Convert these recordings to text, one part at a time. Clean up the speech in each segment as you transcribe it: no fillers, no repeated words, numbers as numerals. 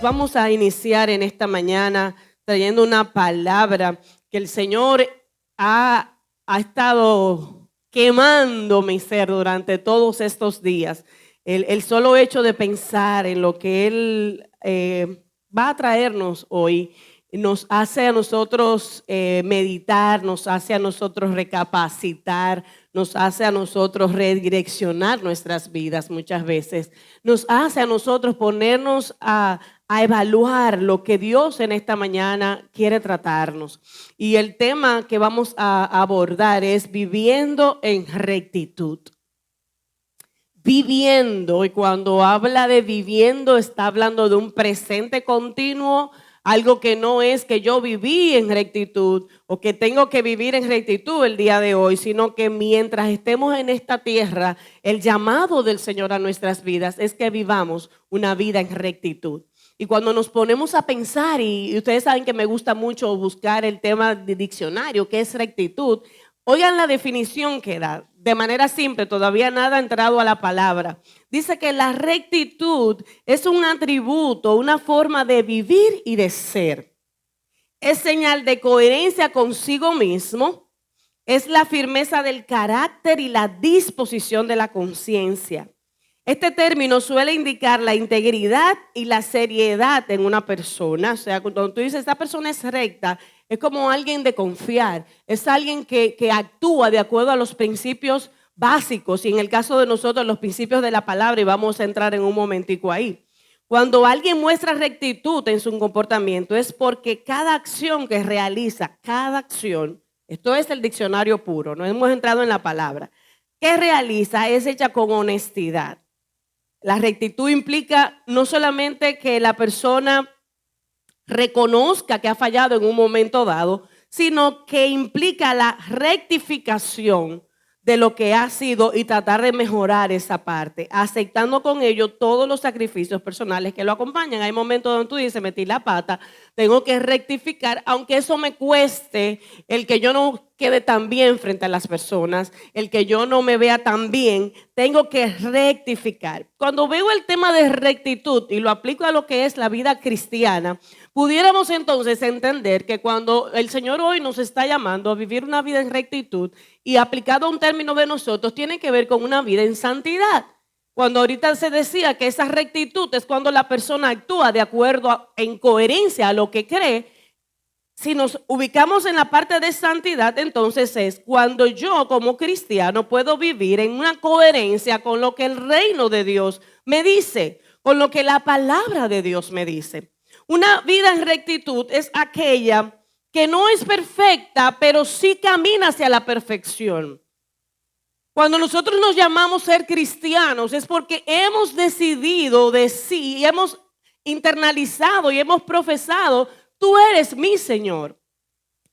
vamos a iniciar en esta mañana trayendo una palabra que el Señor ha estado quemando mi ser durante todos estos días. El solo hecho de pensar en lo que Él va a traernos hoy nos hace a nosotros meditar, nos hace a nosotros recapacitar, nos hace a nosotros redireccionar nuestras vidas muchas veces, nos hace a nosotros ponernos a evaluar lo que Dios en esta mañana quiere tratarnos. Y el tema que vamos a abordar es viviendo en rectitud. Viviendo, y cuando habla de viviendo está hablando de un presente continuo, algo que no es que yo viví en rectitud o que tengo que vivir en rectitud el día de hoy, sino que mientras estemos en esta tierra, el llamado del Señor a nuestras vidas es que vivamos una vida en rectitud. Y cuando nos ponemos a pensar, y ustedes saben que me gusta mucho buscar el tema de diccionario, que es rectitud, oigan la definición que da, de manera simple, todavía nada ha entrado a la palabra. Dice que la rectitud es un atributo, una forma de vivir y de ser. Es señal de coherencia consigo mismo, es la firmeza del carácter y la disposición de la conciencia. Este término suele indicar la integridad y la seriedad en una persona. O sea, cuando tú dices, esta persona es recta, es como alguien de confiar. Es alguien que actúa de acuerdo a los principios básicos. Y en el caso de nosotros, los principios de la palabra, y vamos a entrar en un momentico ahí. Cuando alguien muestra rectitud en su comportamiento, es porque cada acción que realiza, cada acción, esto es el diccionario puro, no hemos entrado en la palabra, que realiza es hecha con honestidad. La rectitud implica no solamente que la persona reconozca que ha fallado en un momento dado, sino que implica la rectificación de lo que ha sido y tratar de mejorar esa parte, aceptando con ello todos los sacrificios personales que lo acompañan. Hay momentos donde tú dices, metí la pata, tengo que rectificar, aunque eso me cueste el que yo no quede tan bien frente a las personas, el que yo no me vea tan bien, tengo que rectificar. Cuando veo el tema de rectitud y lo aplico a lo que es la vida cristiana, pudiéramos entonces entender que cuando el Señor hoy nos está llamando a vivir una vida en rectitud y aplicado a un término de nosotros, tiene que ver con una vida en santidad. Cuando ahorita se decía que esa rectitud es cuando la persona actúa de acuerdo en coherencia a lo que cree, si nos ubicamos en la parte de santidad, entonces es cuando yo como cristiano puedo vivir en una coherencia con lo que el reino de Dios me dice, con lo que la palabra de Dios me dice. Una vida en rectitud es aquella que no es perfecta, pero sí camina hacia la perfección. Cuando nosotros nos llamamos ser cristianos es porque hemos decidido de sí, hemos internalizado y hemos profesado, tú eres mi Señor.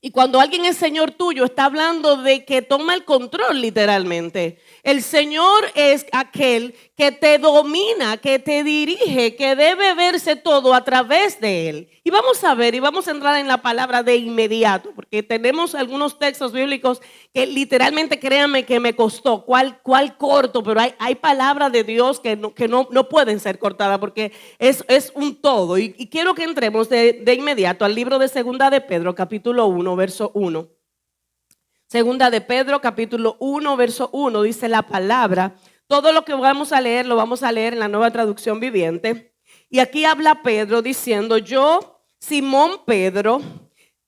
Y cuando alguien es Señor tuyo, está hablando de que toma el control literalmente. El Señor es aquel que te domina, que te dirige, que debe verse todo a través de Él. Y vamos a ver, y vamos a entrar en la palabra de inmediato, porque tenemos algunos textos bíblicos que literalmente, créanme que me costó, cuál corto, pero hay palabras de Dios que no pueden ser cortadas porque es un todo. Y quiero que entremos de inmediato al libro de Segunda de Pedro, capítulo 1, verso 1. Segunda de Pedro, capítulo 1, verso 1, dice la palabra. Todo lo que vamos a leer, lo vamos a leer en la Nueva Traducción Viviente. Y aquí habla Pedro diciendo, yo, Simón Pedro,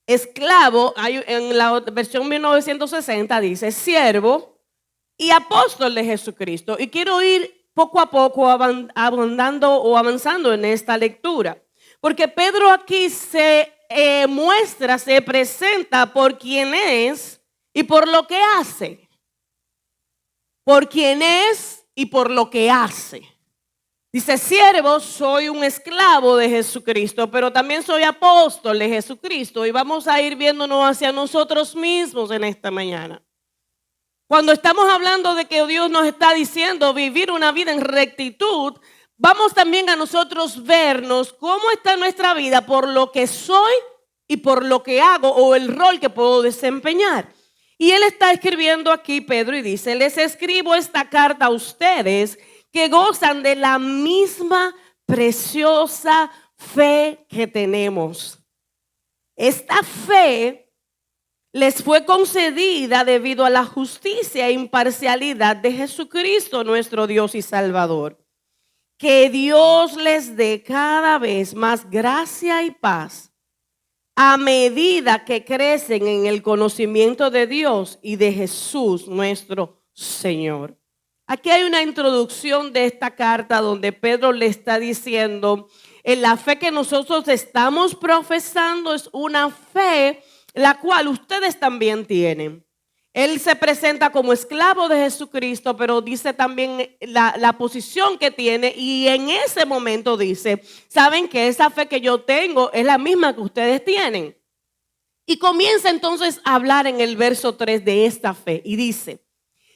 esclavo, en la versión 1960 dice, siervo y apóstol de Jesucristo. Y quiero ir poco a poco abundando o avanzando en esta lectura. Porque Pedro aquí se muestra, se presenta por quien es y por lo que hace. Por quien es y por lo que hace. Dice, siervo, soy un esclavo de Jesucristo, pero también soy apóstol de Jesucristo. Y vamos a ir viéndonos hacia nosotros mismos en esta mañana. Cuando estamos hablando de que Dios nos está diciendo vivir una vida en rectitud, vamos también a nosotros vernos cómo está nuestra vida por lo que soy y por lo que hago o el rol que puedo desempeñar. Y él está escribiendo aquí, Pedro, y dice, les escribo esta carta a ustedes que gozan de la misma preciosa fe que tenemos. Esta fe les fue concedida debido a la justicia e imparcialidad de Jesucristo, nuestro Dios y Salvador. Que Dios les dé cada vez más gracia y paz a medida que crecen en el conocimiento de Dios y de Jesús, nuestro Señor. Aquí hay una introducción de esta carta donde Pedro le está diciendo, en la fe que nosotros estamos profesando es una fe la cual ustedes también tienen. Él se presenta como esclavo de Jesucristo, pero dice también la posición que tiene, y en ese momento dice, saben que esa fe que yo tengo es la misma que ustedes tienen. Y comienza entonces a hablar en el verso 3 de esta fe y dice,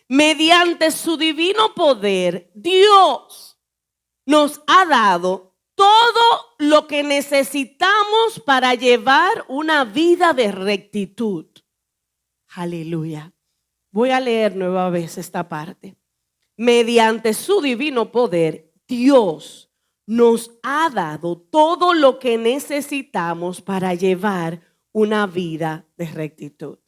mediante su divino poder, Dios nos ha dado todo lo que necesitamos para llevar una vida de rectitud. Aleluya. Voy a leer nueva vez esta parte. Mediante su divino poder, Dios nos ha dado todo lo que necesitamos para llevar una vida de rectitud.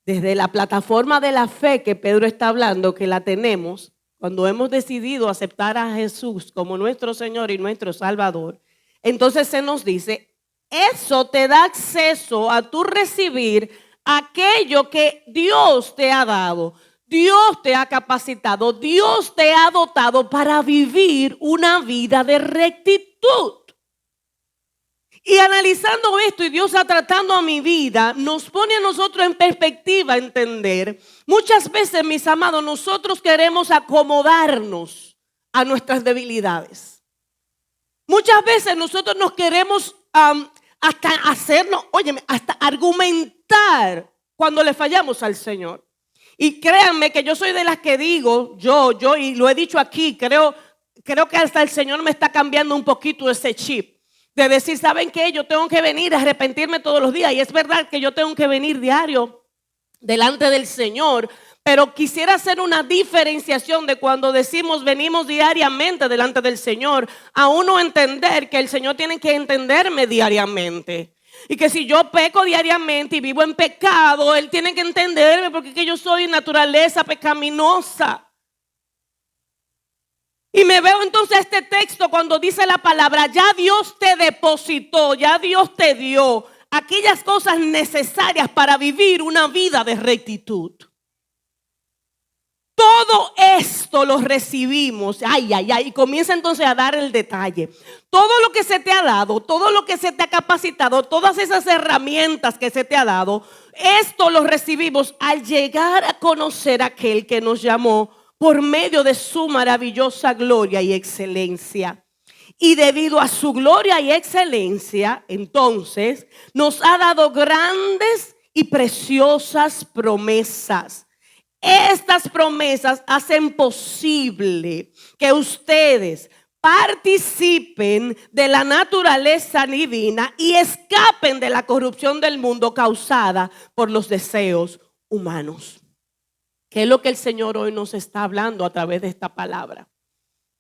Desde la plataforma de la fe que Pedro está hablando, que la tenemos, cuando hemos decidido aceptar a Jesús como nuestro Señor y nuestro Salvador, entonces se nos dice, eso te da acceso a tu recibir aquello que Dios te ha dado. Dios te ha capacitado, Dios te ha dotado para vivir una vida de rectitud. Y analizando esto y Dios tratando a mi vida, nos pone a nosotros en perspectiva a entender. Muchas veces, mis amados, nosotros queremos acomodarnos a nuestras debilidades. Muchas veces nosotros nos queremos hasta hacernos, óyeme, hasta argumentar cuando le fallamos al Señor. Y créanme que yo soy de las que digo, yo y lo he dicho aquí, creo que hasta el Señor me está cambiando un poquito ese chip. De decir, ¿saben qué? Yo tengo que venir a arrepentirme todos los días. Y es verdad que yo tengo que venir diario delante del Señor. Pero quisiera hacer una diferenciación de cuando decimos venimos diariamente delante del Señor. A uno entender que el Señor tiene que entenderme diariamente. Y que si yo peco diariamente y vivo en pecado, Él tiene que entenderme porque es que yo soy naturaleza pecaminosa. Y me veo entonces este texto cuando dice la palabra, ya Dios te depositó, ya Dios te dio aquellas cosas necesarias para vivir una vida de rectitud. Todo esto lo recibimos, y comienza entonces a dar el detalle. Todo lo que se te ha dado, todo lo que se te ha capacitado, todas esas herramientas que se te ha dado, esto lo recibimos al llegar a conocer a aquel que nos llamó por medio de su maravillosa gloria y excelencia. Y debido a su gloria y excelencia, entonces, nos ha dado grandes y preciosas promesas. Estas promesas hacen posible que ustedes participen de la naturaleza divina y escapen de la corrupción del mundo causada por los deseos humanos. ¿Qué es lo que el Señor hoy nos está hablando a través de esta palabra?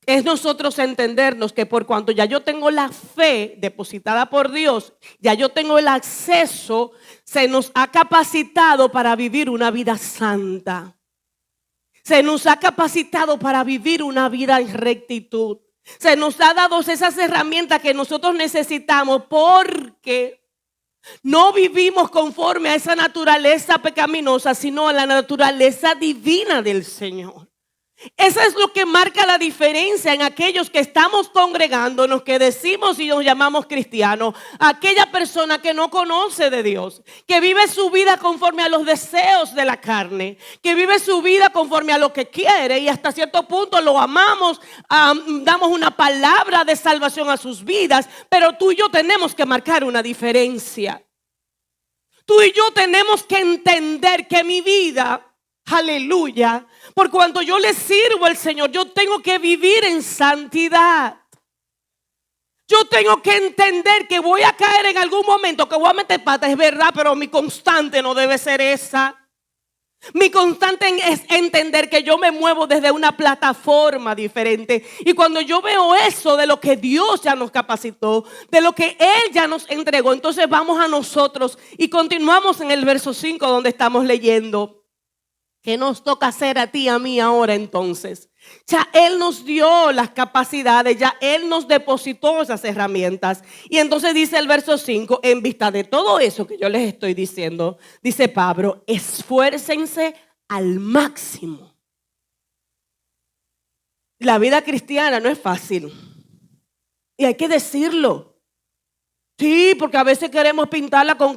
Es nosotros entendernos que por cuanto ya yo tengo la fe depositada por Dios, ya yo tengo el acceso, se nos ha capacitado para vivir una vida santa. Se nos ha capacitado para vivir una vida en rectitud. Se nos ha dado esas herramientas que nosotros necesitamos porque no vivimos conforme a esa naturaleza pecaminosa, sino a la naturaleza divina del Señor. Eso es lo que marca la diferencia en aquellos que estamos congregándonos, que decimos y nos llamamos cristianos. Aquella persona que no conoce de Dios, que vive su vida conforme a los deseos de la carne, que vive su vida conforme a lo que quiere y hasta cierto punto lo amamos, damos una palabra de salvación a sus vidas, pero tú y yo tenemos que marcar una diferencia. Tú y yo tenemos que entender que mi vida, aleluya, por cuanto yo le sirvo al Señor, yo tengo que vivir en santidad. Yo tengo que entender que voy a caer en algún momento, que voy a meter pata, es verdad, pero mi constante no debe ser esa. Mi constante es entender que yo me muevo desde una plataforma diferente. Y cuando yo veo eso de lo que Dios ya nos capacitó, de lo que Él ya nos entregó, entonces vamos a nosotros y continuamos en el verso 5 donde estamos leyendo. ¿Qué nos toca hacer a ti y a mí ahora entonces? Ya Él nos dio las capacidades, ya Él nos depositó esas herramientas. Y entonces dice el verso 5, en vista de todo eso que yo les estoy diciendo, dice Pablo, esfuércense al máximo. La vida cristiana no es fácil. Y hay que decirlo. Sí, porque a veces queremos pintarla con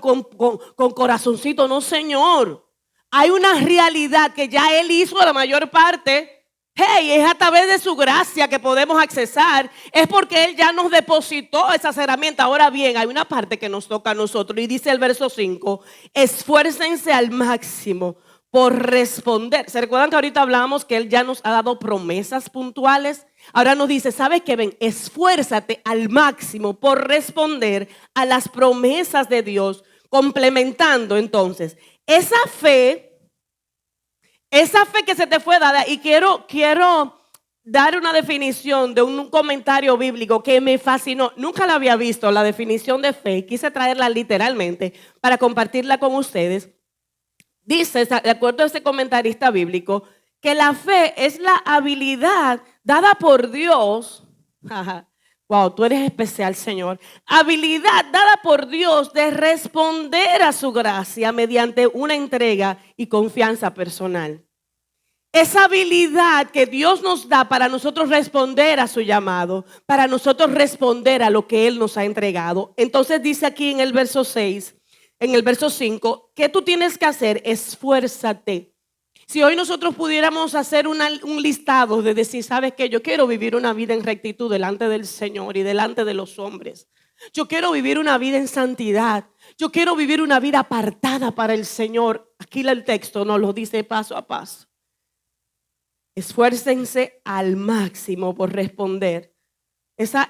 corazoncito. No, Señor. Hay una realidad que ya Él hizo la mayor parte. Hey, es a través de su gracia que podemos accesar. Es porque Él ya nos depositó esas herramientas. Ahora bien, hay una parte que nos toca a nosotros. Y dice el verso 5, esfuércense al máximo por responder. ¿Se recuerdan que ahorita hablábamos que Él ya nos ha dado promesas puntuales? Ahora nos dice, ¿sabes qué? Ven, esfuérzate al máximo por responder a las promesas de Dios. Complementando entonces esa fe que se te fue dada. Y quiero dar una definición de un comentario bíblico que me fascinó. Nunca la había visto, la definición de fe. Quise traerla literalmente para compartirla con ustedes. Dice, de acuerdo a ese comentarista bíblico, que la fe es la habilidad dada por Dios. Wow, tú eres especial, Señor. Habilidad dada por Dios de responder a su gracia mediante una entrega y confianza personal. Esa habilidad que Dios nos da para nosotros responder a su llamado, para nosotros responder a lo que Él nos ha entregado. Entonces dice aquí en el verso 6, en el verso 5, ¿qué tú tienes que hacer? Esfuérzate. Si hoy nosotros pudiéramos hacer un listado de decir, ¿sabes qué? Yo quiero vivir una vida en rectitud delante del Señor y delante de los hombres. Yo quiero vivir una vida en santidad. Yo quiero vivir una vida apartada para el Señor. Aquí el texto nos lo dice paso a paso. Esfuércense al máximo por responder. Esa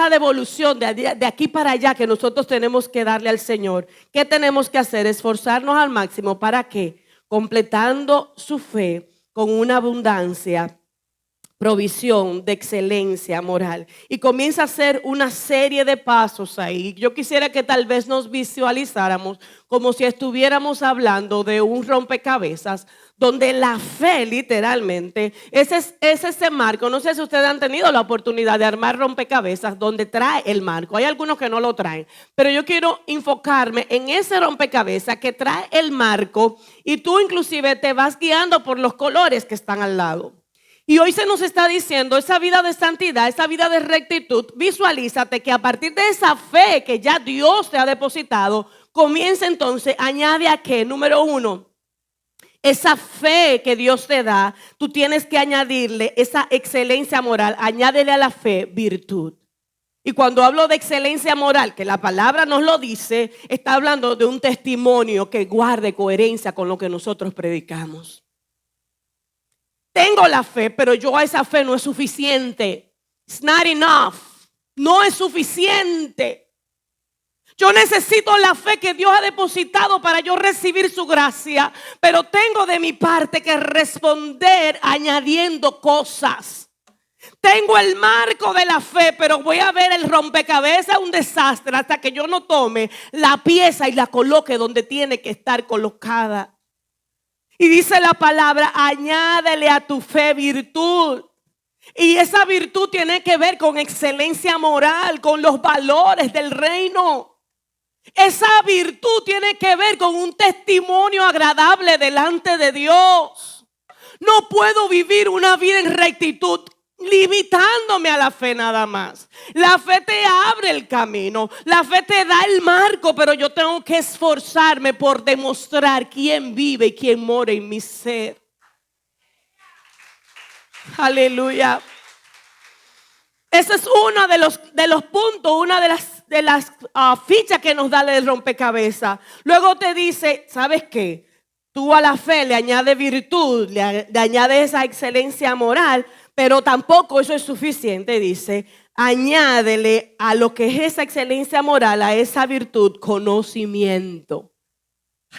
devolución de aquí para allá que nosotros tenemos que darle al Señor. ¿Qué tenemos que hacer? Esforzarnos al máximo. ¿Para qué? Completando su fe con una abundancia, provisión de excelencia moral. Y comienza a hacer una serie de pasos ahí. Yo quisiera que tal vez nos visualizáramos como si estuviéramos hablando de un rompecabezas, donde la fe literalmente es ese marco. No sé si ustedes han tenido la oportunidad de armar rompecabezas donde trae el marco. Hay algunos que no lo traen, pero yo quiero enfocarme en ese rompecabezas que trae el marco y tú inclusive te vas guiando por los colores que están al lado. Y hoy se nos está diciendo esa vida de santidad, esa vida de rectitud. Visualízate que a partir de esa fe que ya Dios te ha depositado, comienza entonces, añade a qué, número 1, esa fe que Dios te da, tú tienes que añadirle esa excelencia moral, añádele a la fe virtud. Y cuando hablo de excelencia moral, que la palabra nos lo dice, está hablando de un testimonio que guarde coherencia con lo que nosotros predicamos. Tengo la fe, pero yo a esa fe no es suficiente. It's not enough. No es suficiente. Yo necesito la fe que Dios ha depositado para yo recibir su gracia, pero tengo de mi parte que responder añadiendo cosas. Tengo el marco de la fe, pero voy a ver el rompecabezas un desastre hasta que yo no tome la pieza y la coloque donde tiene que estar colocada. Y dice la palabra, añádele a tu fe virtud. Y esa virtud tiene que ver con excelencia moral, con los valores del reino. Esa virtud tiene que ver con un testimonio agradable delante de Dios. No puedo vivir una vida en rectitud limitándome a la fe nada más. La fe te abre el camino, la fe te da el marco, pero yo tengo que esforzarme por demostrar quién vive y quién mora en mi ser. Aleluya. Ese es uno de los puntos, una de las fichas que nos da el rompecabezas. Luego te dice, ¿sabes qué? Tú a la fe le añades virtud, le añades esa excelencia moral, pero tampoco eso es suficiente, dice. Añádele a lo que es esa excelencia moral, a esa virtud, conocimiento.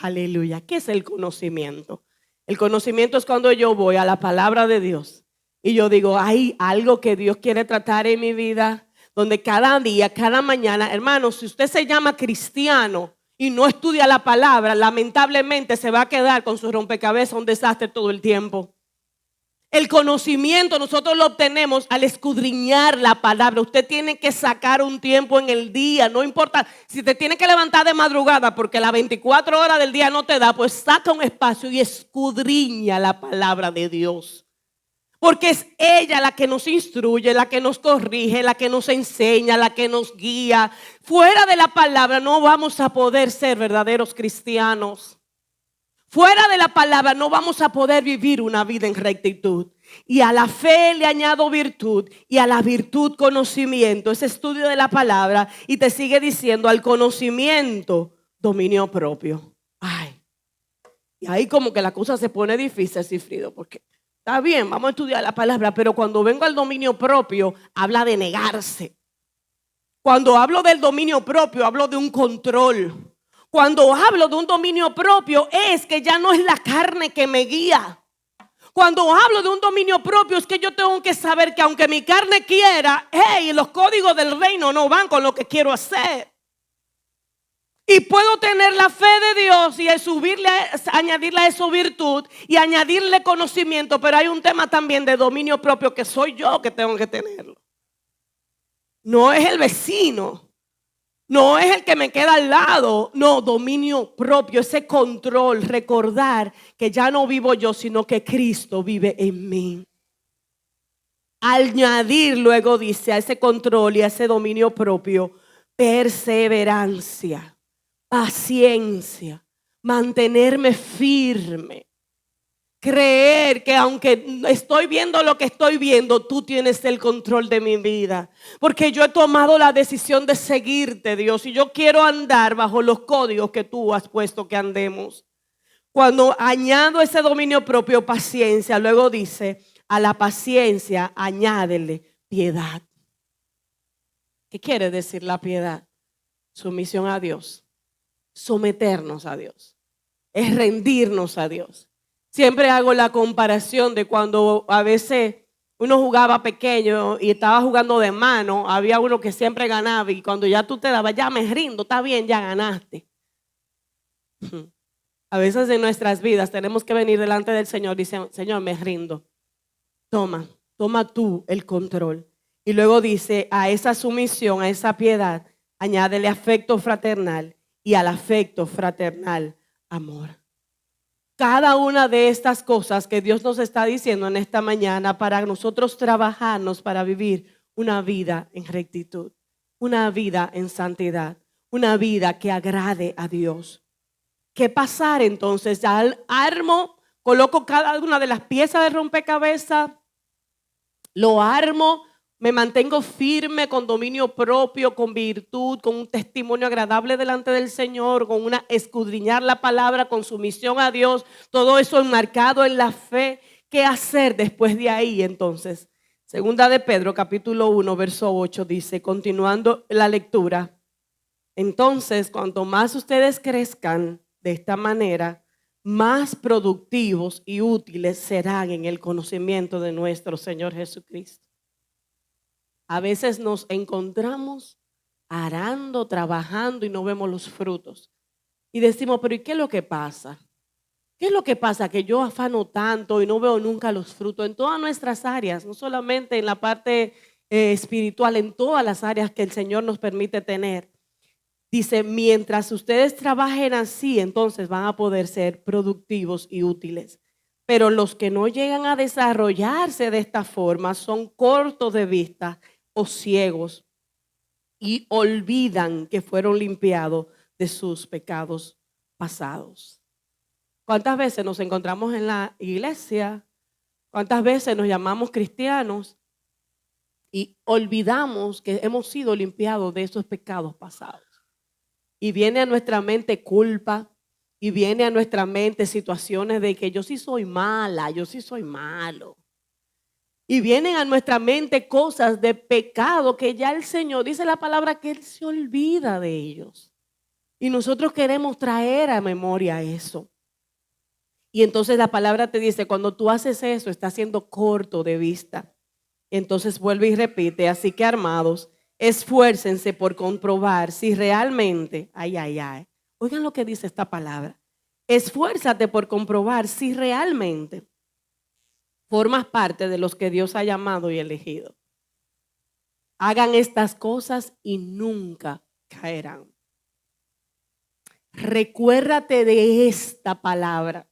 Aleluya. ¿Qué es el conocimiento? El conocimiento es cuando yo voy a la palabra de Dios y yo digo, hay algo que Dios quiere tratar en mi vida, donde cada día, cada mañana, hermano, si usted se llama cristiano y no estudia la palabra, lamentablemente se va a quedar con su rompecabezas un desastre todo el tiempo. El conocimiento nosotros lo obtenemos al escudriñar la palabra. Usted tiene que sacar un tiempo en el día, no importa si te tiene que levantar de madrugada porque las 24 horas del día no te da, pues saca un espacio y escudriña la palabra de Dios. Porque es ella la que nos instruye, la que nos corrige, la que nos enseña, la que nos guía. Fuera de la palabra no vamos a poder ser verdaderos cristianos. Fuera de la palabra no vamos a poder vivir una vida en rectitud. Y a la fe le añado virtud y a la virtud conocimiento. Ese estudio de la palabra y te sigue diciendo al conocimiento dominio propio. Ay, y ahí como que la cosa se pone difícil, Sigfrido, porque está bien, vamos a estudiar la palabra, pero cuando vengo al dominio propio habla de negarse. Cuando hablo del dominio propio hablo de un control. Cuando hablo de un dominio propio es que ya no es la carne que me guía. Cuando hablo de un dominio propio es que yo tengo que saber que aunque mi carne quiera, los códigos del reino no van con lo que quiero hacer. Y puedo tener la fe de Dios y añadirle a eso virtud y añadirle conocimiento, pero hay un tema también de dominio propio que soy yo que tengo que tenerlo. No es el vecino. No es el que me queda al lado, no, dominio propio, ese control, recordar que ya no vivo yo, sino que Cristo vive en mí. Añadir, luego dice, a ese control y a ese dominio propio, perseverancia, paciencia, mantenerme firme. Creer que aunque estoy viendo lo que estoy viendo, tú tienes el control de mi vida. Porque yo he tomado la decisión de seguirte, Dios. Y yo quiero andar bajo los códigos que tú has puesto que andemos. Cuando añado ese dominio propio, paciencia, luego dice, a la paciencia añádele piedad. ¿Qué quiere decir la piedad? Sumisión a Dios. Someternos a Dios. Es rendirnos a Dios. Siempre hago la comparación de cuando a veces uno jugaba pequeño y estaba jugando de mano, había uno que siempre ganaba y cuando ya tú te dabas, ya me rindo, está bien, ya ganaste. A veces en nuestras vidas tenemos que venir delante del Señor y decir, Señor, me rindo. Toma tú el control. Y luego dice, a esa sumisión, a esa piedad, añádele afecto fraternal y al afecto fraternal, amor. Cada una de estas cosas que Dios nos está diciendo en esta mañana para nosotros trabajarnos para vivir una vida en rectitud, una vida en santidad, una vida que agrade a Dios. ¿Qué pasar entonces? Ya armo, coloco cada una de las piezas de rompecabezas, lo armo, me mantengo firme con dominio propio, con virtud, con un testimonio agradable delante del Señor, con una escudriñar la palabra, con sumisión a Dios, todo eso enmarcado en la fe. ¿Qué hacer después de ahí entonces? Segunda de Pedro, capítulo 1, verso 8 dice, continuando la lectura, entonces cuanto más ustedes crezcan de esta manera, más productivos y útiles serán en el conocimiento de nuestro Señor Jesucristo. A veces nos encontramos arando, trabajando y no vemos los frutos. Y decimos, pero ¿y qué es lo que pasa? ¿Qué es lo que pasa? Que yo afano tanto y no veo nunca los frutos en todas nuestras áreas, no solamente en la parte espiritual, en todas las áreas que el Señor nos permite tener. Dice, mientras ustedes trabajen así, entonces van a poder ser productivos y útiles. Pero los que no llegan a desarrollarse de esta forma son cortos de vista o ciegos y olvidan que fueron limpiados de sus pecados pasados. ¿Cuántas veces nos encontramos en la iglesia? ¿Cuántas veces nos llamamos cristianos y olvidamos que hemos sido limpiados de esos pecados pasados? Y viene a nuestra mente culpa y viene a nuestra mente situaciones de que yo sí soy mala, yo sí soy malo. Y vienen a nuestra mente cosas de pecado que ya el Señor, dice la palabra, que Él se olvida de ellos. Y nosotros queremos traer a memoria eso. Y entonces la palabra te dice, cuando tú haces eso, estás siendo corto de vista. Entonces vuelve y repite, así que armados, esfuércense por comprobar si realmente, oigan lo que dice esta palabra, esfuérzate por comprobar si realmente formas parte de los que Dios ha llamado y elegido. Hagan estas cosas y nunca caerán. Recuérdate de esta palabra.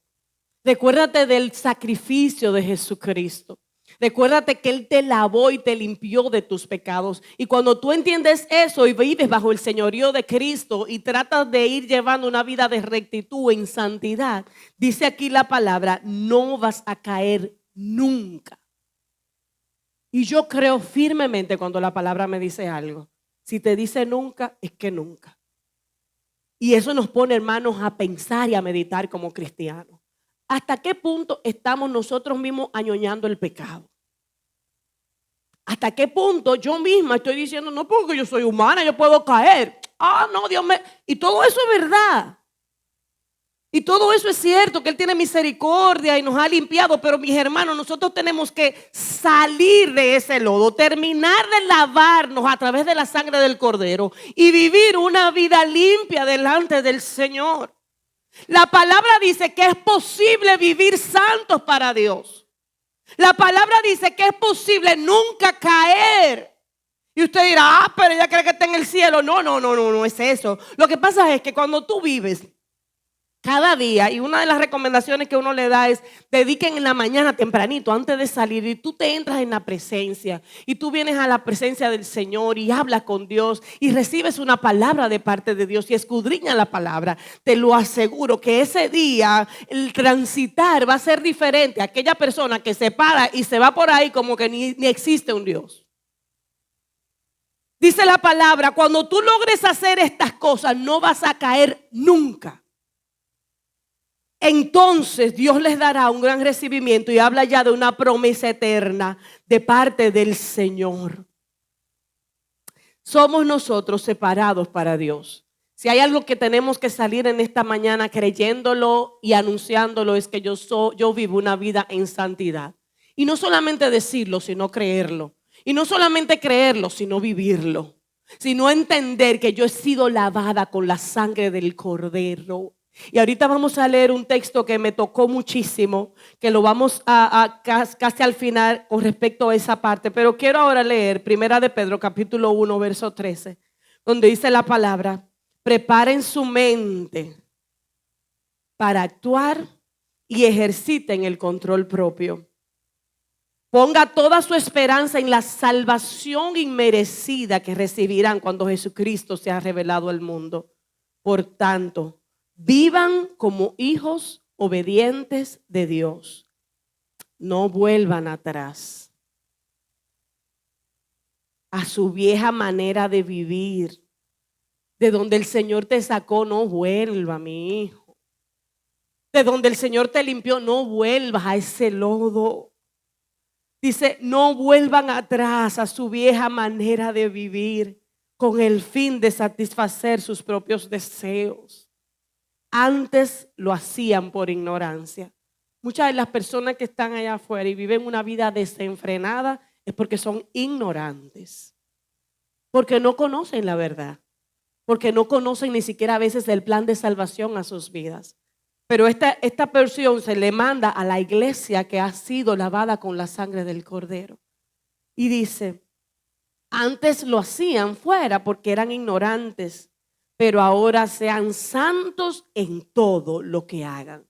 Recuérdate del sacrificio de Jesucristo. Recuérdate que Él te lavó y te limpió de tus pecados. Y cuando tú entiendes eso y vives bajo el señorío de Cristo y tratas de ir llevando una vida de rectitud en santidad, dice aquí la palabra, no vas a caer nunca. Y yo creo firmemente cuando la palabra me dice algo. Si te dice nunca, es que nunca. Y eso nos pone, hermanos, a pensar y a meditar como cristianos. ¿Hasta qué punto estamos nosotros mismos añoñando el pecado? ¿Hasta qué punto yo misma estoy diciendo, no, porque yo soy humana, yo puedo caer? No, Dios me... Y todo eso es verdad. Y todo eso es cierto, que Él tiene misericordia y nos ha limpiado. Pero mis hermanos, nosotros tenemos que salir de ese lodo, terminar de lavarnos a través de la sangre del Cordero y vivir una vida limpia delante del Señor. La palabra dice que es posible vivir santos para Dios. La palabra dice que es posible nunca caer. Y usted dirá, pero ella cree que está en el cielo. No es eso. Lo que pasa es que cuando tú vives cada día, y una de las recomendaciones que uno le da es dediquen en la mañana tempranito antes de salir y tú te entras en la presencia y tú vienes a la presencia del Señor y hablas con Dios y recibes una palabra de parte de Dios y escudriña la palabra. Te lo aseguro que ese día el transitar va a ser diferente a aquella persona que se para y se va por ahí como que ni existe un Dios. Dice la palabra, cuando tú logres hacer estas cosas no vas a caer nunca. Entonces Dios les dará un gran recibimiento y habla ya de una promesa eterna de parte del Señor. Somos nosotros separados para Dios. Si hay algo que tenemos que salir en esta mañana creyéndolo y anunciándolo es que yo vivo una vida en santidad. Y no solamente decirlo, sino creerlo. Y no solamente creerlo, sino vivirlo. Sino entender que yo he sido lavada con la sangre del Cordero. Y ahorita vamos a leer un texto que me tocó muchísimo, que lo vamos a casi al final con respecto a esa parte. Pero quiero ahora leer Primera de Pedro, capítulo 1, verso 13, donde dice la palabra, preparen su mente para actuar y ejerciten el control propio. Ponga toda su esperanza en la salvación inmerecida que recibirán cuando Jesucristo sea revelado al mundo. Por tanto, vivan como hijos obedientes de Dios. No vuelvan atrás a su vieja manera de vivir. De donde el Señor te sacó, no vuelva, mi hijo. De donde el Señor te limpió, no vuelvas a ese lodo. Dice, no vuelvan atrás a su vieja manera de vivir con el fin de satisfacer sus propios deseos. Antes lo hacían por ignorancia. Muchas de las personas que están allá afuera y viven una vida desenfrenada es porque son ignorantes. Porque no conocen la verdad. Porque no conocen ni siquiera a veces el plan de salvación a sus vidas. Pero esta porción se le manda a la iglesia que ha sido lavada con la sangre del Cordero. Y dice, antes lo hacían fuera porque eran ignorantes, pero ahora sean santos en todo lo que hagan.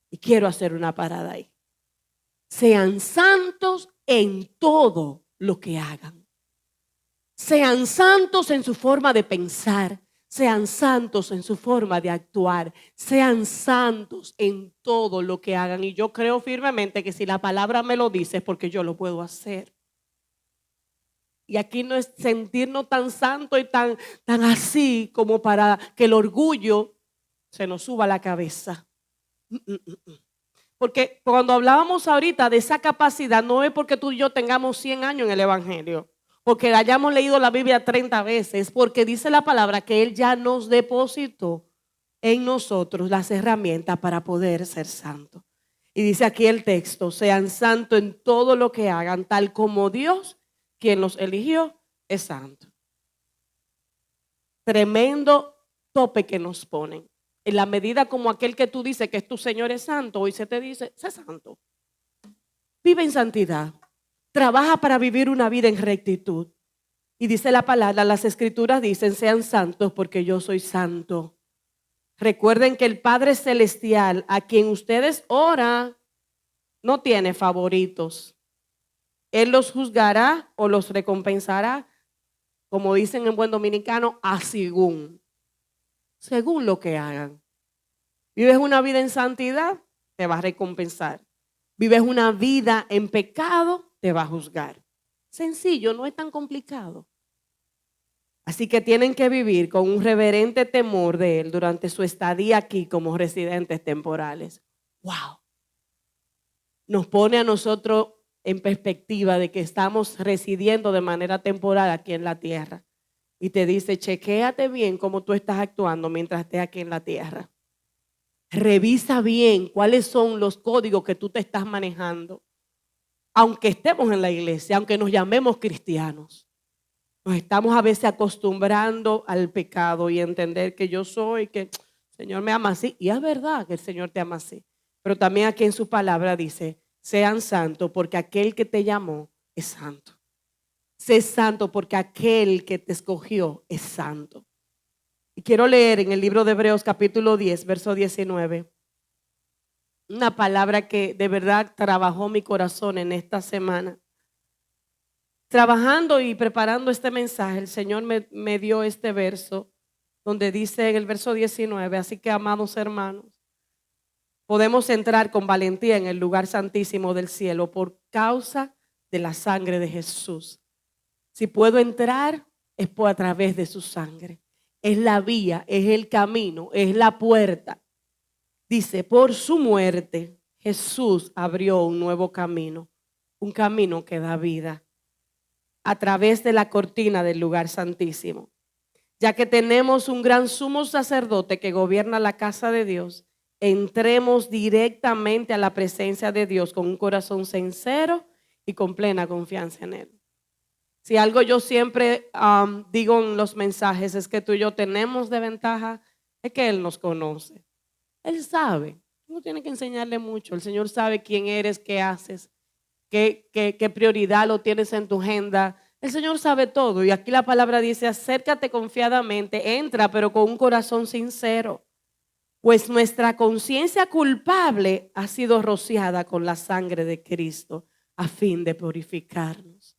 Y quiero hacer una parada ahí. Sean santos en todo lo que hagan. Sean santos en su forma de pensar. Sean santos en su forma de actuar. Sean santos en todo lo que hagan. Y yo creo firmemente que si la palabra me lo dice es porque yo lo puedo hacer. Y aquí no es sentirnos tan santos y tan así como para que el orgullo se nos suba a la cabeza. Porque cuando hablábamos ahorita de esa capacidad, no es porque tú y yo tengamos 100 años en el Evangelio. porque hayamos leído la Biblia 30 veces, porque dice la palabra que Él ya nos depositó en nosotros las herramientas para poder ser santos. Y dice aquí el texto: sean santos en todo lo que hagan, tal como Dios, quien los eligió, es santo. Tremendo tope que nos ponen. En la medida como aquel que tú dices que es tu Señor es santo, hoy se te dice: sé santo. Vive en santidad. Trabaja para vivir una vida en rectitud. Y dice la palabra, las escrituras dicen: sean santos porque yo soy santo. Recuerden que el Padre Celestial, a quien ustedes oran, no tiene favoritos. Él los juzgará o los recompensará, como dicen en buen dominicano, según lo que hagan. Vives una vida en santidad, te va a recompensar. Vives una vida en pecado, te va a juzgar. Sencillo, no es tan complicado. Así que tienen que vivir con un reverente temor de Él durante su estadía aquí como residentes temporales. ¡Wow! Nos pone a nosotros en perspectiva de que estamos residiendo de manera temporal aquí en la tierra. Y te dice: chequéate bien cómo tú estás actuando mientras estés aquí en la tierra. Revisa bien cuáles son los códigos que tú te estás manejando. Aunque estemos en la iglesia, aunque nos llamemos cristianos, nos estamos a veces acostumbrando al pecado y entender que yo soy, que el Señor me ama así. Y es verdad que el Señor te ama así. Pero también aquí en su palabra dice: sean santos porque aquel que te llamó es santo. Sé santo porque aquel que te escogió es santo. Y quiero leer en el libro de Hebreos capítulo 10, verso 19. Una palabra que de verdad trabajó mi corazón en esta semana. Trabajando y preparando este mensaje, el Señor me dio este verso, donde dice en el verso 19: así que, amados hermanos, podemos entrar con valentía en el lugar santísimo del cielo por causa de la sangre de Jesús. Si puedo entrar, es por a través de su sangre. Es la vía, es el camino, es la puerta. Dice: por su muerte, Jesús abrió un nuevo camino, un camino que da vida, a través de la cortina del lugar santísimo. Ya que tenemos un gran sumo sacerdote que gobierna la casa de Dios, entremos directamente a la presencia de Dios con un corazón sincero y con plena confianza en Él. Si algo yo siempre digo en los mensajes es que tú y yo tenemos de ventaja, es que Él nos conoce. Él sabe. No tiene que enseñarle mucho. El Señor sabe quién eres, qué haces, qué prioridad lo tienes en tu agenda. El Señor sabe todo. Y aquí la palabra dice: acércate confiadamente, entra, pero con un corazón sincero. Pues nuestra conciencia culpable ha sido rociada con la sangre de Cristo a fin de purificarnos.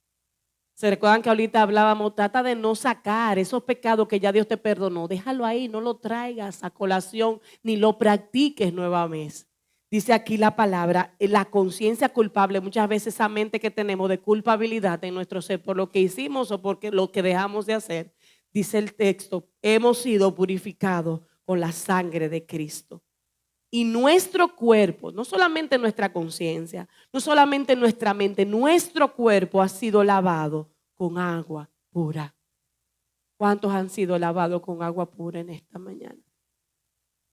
¿Se recuerdan que ahorita hablábamos? Trata de no sacar esos pecados que ya Dios te perdonó. Déjalo ahí, no lo traigas a colación ni lo practiques nuevamente. Dice aquí la palabra, la conciencia culpable, muchas veces esa mente que tenemos de culpabilidad en nuestro ser por lo que hicimos o por lo que dejamos de hacer. Dice el texto: hemos sido purificados con la sangre de Cristo. Y nuestro cuerpo, no solamente nuestra conciencia, no solamente nuestra mente, nuestro cuerpo ha sido lavado con agua pura. ¿Cuántos han sido lavados con agua pura en esta mañana?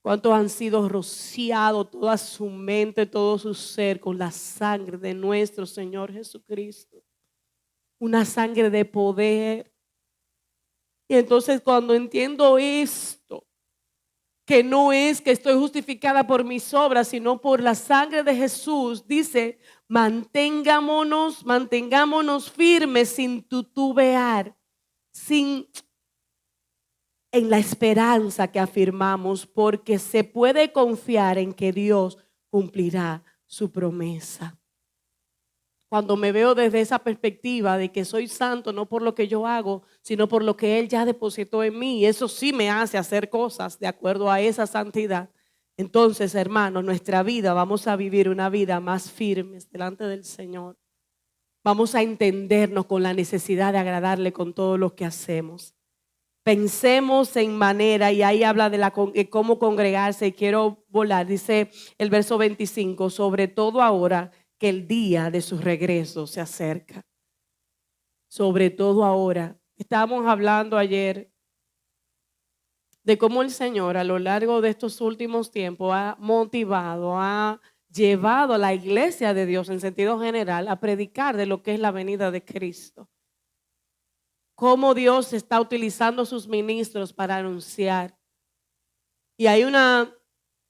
¿Cuántos han sido rociados toda su mente, todo su ser con la sangre de nuestro Señor Jesucristo? Una sangre de poder. Y entonces cuando entiendo esto, que no es que estoy justificada por mis obras, sino por la sangre de Jesús, dice: mantengámonos firmes sin titubear, en la esperanza que afirmamos, porque se puede confiar en que Dios cumplirá su promesa. Cuando me veo desde esa perspectiva de que soy santo no por lo que yo hago, sino por lo que Él ya depositó en mí, eso sí me hace hacer cosas de acuerdo a esa santidad. Entonces, hermanos, nuestra vida, vamos a vivir una vida más firme delante del Señor. Vamos a entendernos con la necesidad de agradarle con todo lo que hacemos. Pensemos en manera, y ahí habla de cómo congregarse, y quiero volar, dice el verso 25, sobre todo ahora que el día de su regreso se acerca. sobre todo ahora. Estábamos hablando ayer de cómo el Señor a lo largo de estos últimos tiempos ha motivado, ha llevado a la iglesia de Dios en sentido general a predicar de lo que es la venida de Cristo. Cómo Dios está utilizando sus ministros para anunciar. Y hay una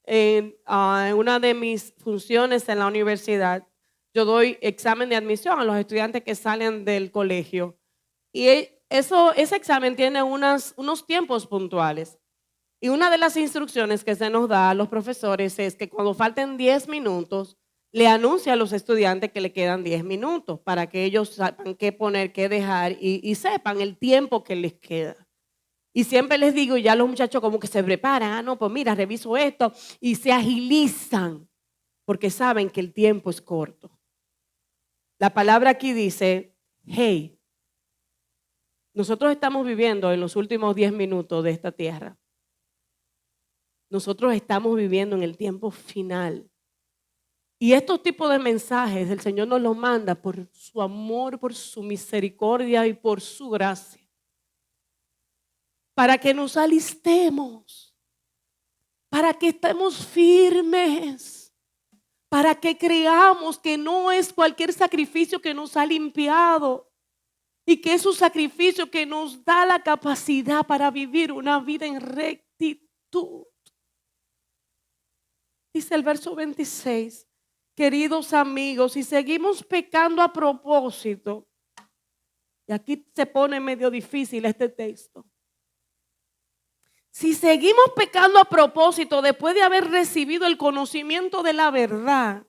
de mis funciones en la universidad, yo doy examen de admisión a los estudiantes que salen del colegio. Y ese examen tiene unos tiempos puntuales. Y una de las instrucciones que se nos da a los profesores es que cuando falten 10 minutos, le anuncia a los estudiantes que le quedan 10 minutos para que ellos sepan qué poner, qué dejar y sepan el tiempo que les queda. Y siempre les digo, y ya los muchachos como que se preparan, no, pues mira, reviso esto, y se agilizan porque saben que el tiempo es corto. La palabra aquí dice, hey, nosotros estamos viviendo en los últimos 10 minutos de esta tierra. Nosotros estamos viviendo en el tiempo final. Y estos tipos de mensajes el Señor nos los manda por su amor, por su misericordia y por su gracia. Para que nos alistemos, para que estemos firmes, para que creamos que no es cualquier sacrificio que nos ha limpiado y que es un sacrificio que nos da la capacidad para vivir una vida en rectitud. Dice el verso 26, queridos amigos, si seguimos pecando a propósito, y aquí se pone medio difícil este texto. Si seguimos pecando a propósito después de haber recibido el conocimiento de la verdad,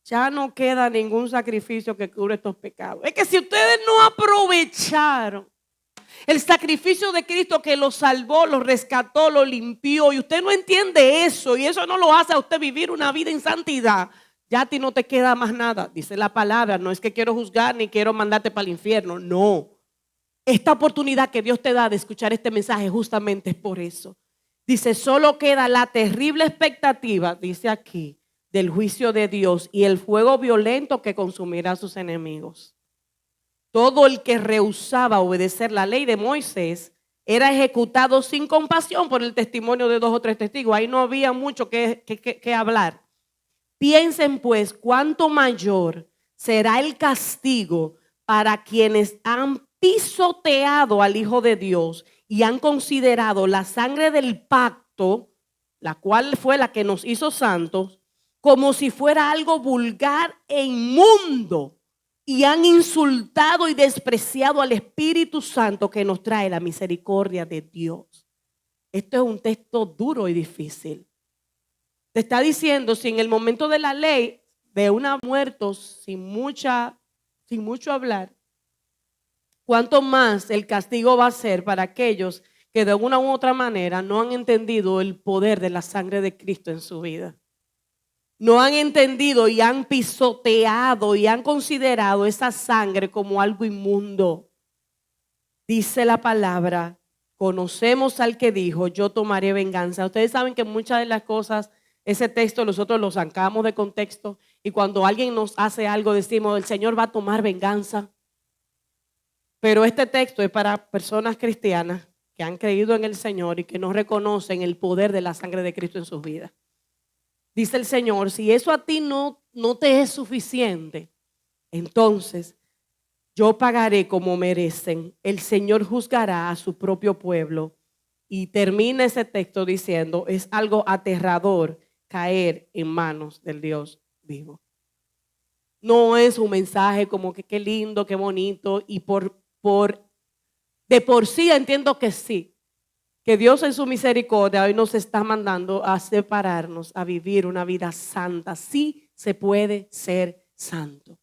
ya no queda ningún sacrificio que cubra estos pecados. Es que si ustedes no aprovecharon el sacrificio de Cristo que lo salvó, lo rescató, lo limpió, y usted no entiende eso, y eso no lo hace a usted vivir una vida en santidad, ya a ti no te queda más nada. Dice la palabra, no es que quiero juzgar ni quiero mandarte para el infierno, no. Esta oportunidad que Dios te da de escuchar este mensaje justamente es por eso. Dice, solo queda la terrible expectativa, dice aquí, del juicio de Dios y el fuego violento que consumirá a sus enemigos. Todo el que rehusaba obedecer la ley de Moisés era ejecutado sin compasión por el testimonio de 2 o 3 testigos. Ahí no había mucho que hablar. Piensen pues cuánto mayor será el castigo para quienes han pisoteado al Hijo de Dios y han considerado la sangre del pacto, la cual fue la que nos hizo santos, como si fuera algo vulgar e inmundo, y han insultado y despreciado al Espíritu Santo que nos trae la misericordia de Dios. Esto es un texto duro y difícil. Te está diciendo, si en el momento de la ley de una muertos sin mucho hablar, cuánto más el castigo va a ser para aquellos que de una u otra manera no han entendido el poder de la sangre de Cristo en su vida. No han entendido y han pisoteado y han considerado esa sangre como algo inmundo. Dice la palabra, conocemos al que dijo, yo tomaré venganza. Ustedes saben que muchas de las cosas, ese texto nosotros lo sacamos de contexto y cuando alguien nos hace algo decimos, el Señor va a tomar venganza. Pero este texto es para personas cristianas que han creído en el Señor y que no reconocen el poder de la sangre de Cristo en sus vidas. Dice el Señor, si eso a ti no te es suficiente, entonces yo pagaré como merecen. El Señor juzgará a su propio pueblo. Y termina ese texto diciendo, es algo aterrador caer en manos del Dios vivo. No es un mensaje como que qué lindo, qué bonito, y de por sí entiendo que sí. Que Dios en su misericordia hoy nos está mandando a separarnos, a vivir una vida santa. Sí se puede ser santo.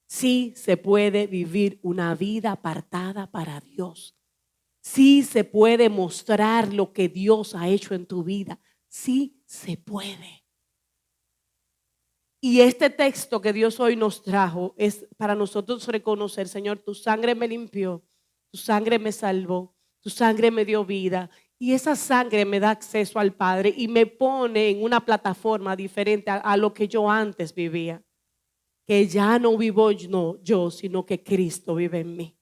Sí se puede vivir una vida apartada para Dios. Sí se puede mostrar lo que Dios ha hecho en tu vida. Sí se puede. Y este texto que Dios hoy nos trajo es para nosotros reconocer, Señor, tu sangre me limpió, tu sangre me salvó. Tu sangre me dio vida y esa sangre me da acceso al Padre y me pone en una plataforma diferente a lo que yo antes vivía. que ya no vivo yo, sino que Cristo vive en mí.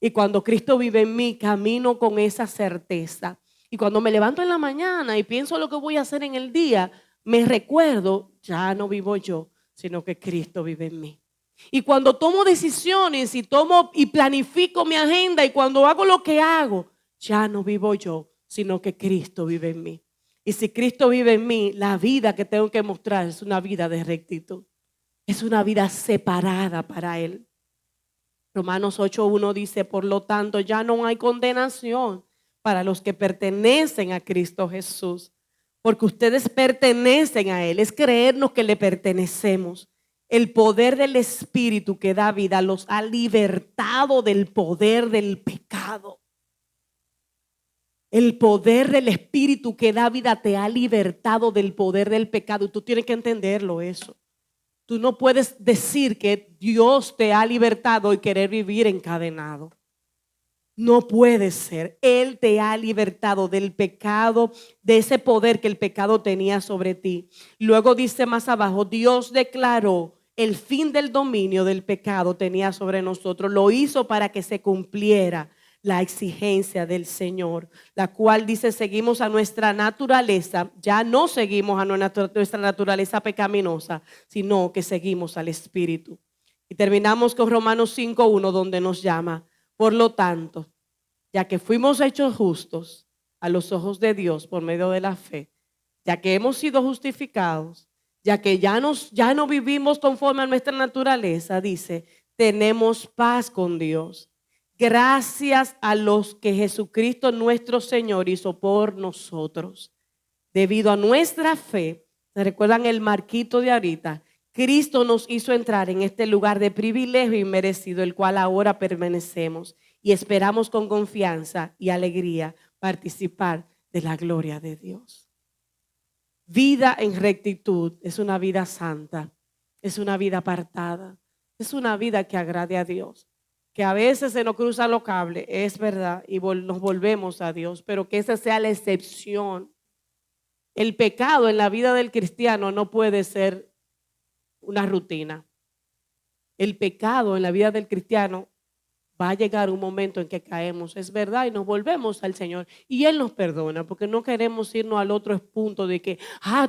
Y cuando Cristo vive en mí, camino con esa certeza. Y cuando me levanto en la mañana y pienso lo que voy a hacer en el día, me recuerdo, ya no vivo yo, sino que Cristo vive en mí. Y cuando tomo decisiones y planifico mi agenda y cuando hago lo que hago, ya no vivo yo, sino que Cristo vive en mí. Y si Cristo vive en mí, la vida que tengo que mostrar es una vida de rectitud. Es una vida separada para Él. Romanos 8:1 dice, por lo tanto, ya no hay condenación para los que pertenecen a Cristo Jesús, porque ustedes pertenecen a Él. Es creernos que le pertenecemos. El poder del Espíritu que da vida los ha libertado del poder del pecado. El poder del Espíritu que da vida te ha libertado del poder del pecado. Y tú tienes que entenderlo eso. Tú no puedes decir que Dios te ha libertado y querer vivir encadenado. No puede ser. Él te ha libertado del pecado, de ese poder que el pecado tenía sobre ti. Luego dice más abajo, Dios declaró el fin del dominio del pecado tenía sobre nosotros. Lo hizo para que se cumpliera la exigencia del Señor, la cual dice seguimos a nuestra naturaleza, ya no seguimos a nuestra naturaleza pecaminosa, sino que seguimos al Espíritu. Y terminamos con Romanos 5:1 donde nos llama, por lo tanto, ya que fuimos hechos justos a los ojos de Dios por medio de la fe, ya que hemos sido justificados, ya que ya no vivimos conforme a nuestra naturaleza, dice, tenemos paz con Dios. Gracias a los que Jesucristo nuestro Señor hizo por nosotros. Debido a nuestra fe, ¿se recuerdan el marquito de ahorita? Cristo nos hizo entrar en este lugar de privilegio inmerecido, el cual ahora permanecemos y esperamos con confianza y alegría participar de la gloria de Dios. Vida en rectitud es una vida santa, es una vida apartada, es una vida que agrade a Dios. Que a veces se nos cruzan los cables, es verdad, y nos volvemos a Dios, pero que esa sea la excepción. El pecado en la vida del cristiano no puede ser una rutina. El pecado en la vida del cristiano va a llegar un momento en que caemos, es verdad, y nos volvemos al Señor. Y Él nos perdona, porque no queremos irnos al otro punto de que,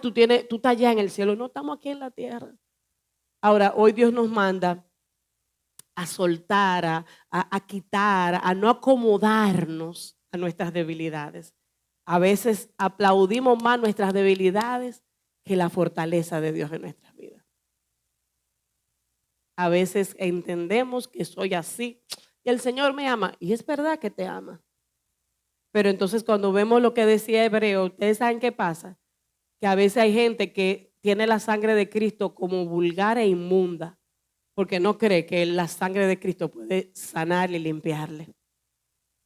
tú estás allá en el cielo. No, estamos aquí en la tierra. Ahora, hoy Dios nos manda a soltar, a quitar, a no acomodarnos a nuestras debilidades. A veces aplaudimos más nuestras debilidades que la fortaleza de Dios en nuestras vidas. A veces entendemos que soy así y el Señor me ama, y es verdad que te ama. Pero entonces cuando vemos lo que decía Hebreo, ustedes saben qué pasa, que a veces hay gente que tiene la sangre de Cristo como vulgar e inmunda, porque no cree que la sangre de Cristo puede sanarle y limpiarle.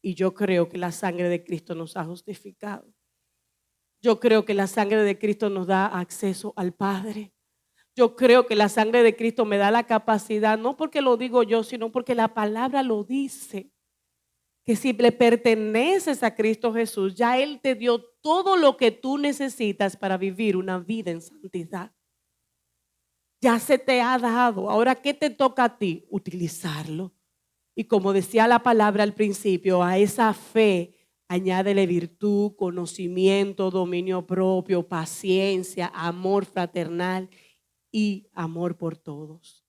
Y yo creo que la sangre de Cristo nos ha justificado. Yo creo que la sangre de Cristo nos da acceso al Padre. Yo creo que la sangre de Cristo me da la capacidad, no porque lo digo yo, sino porque la palabra lo dice, que si le perteneces a Cristo Jesús, ya Él te dio todo lo que tú necesitas para vivir una vida en santidad. Ya se te ha dado. Ahora, ¿qué te toca a ti? Utilizarlo. Y como decía la palabra al principio, a esa fe añádele virtud, conocimiento, dominio propio, paciencia, amor fraternal y amor por todos.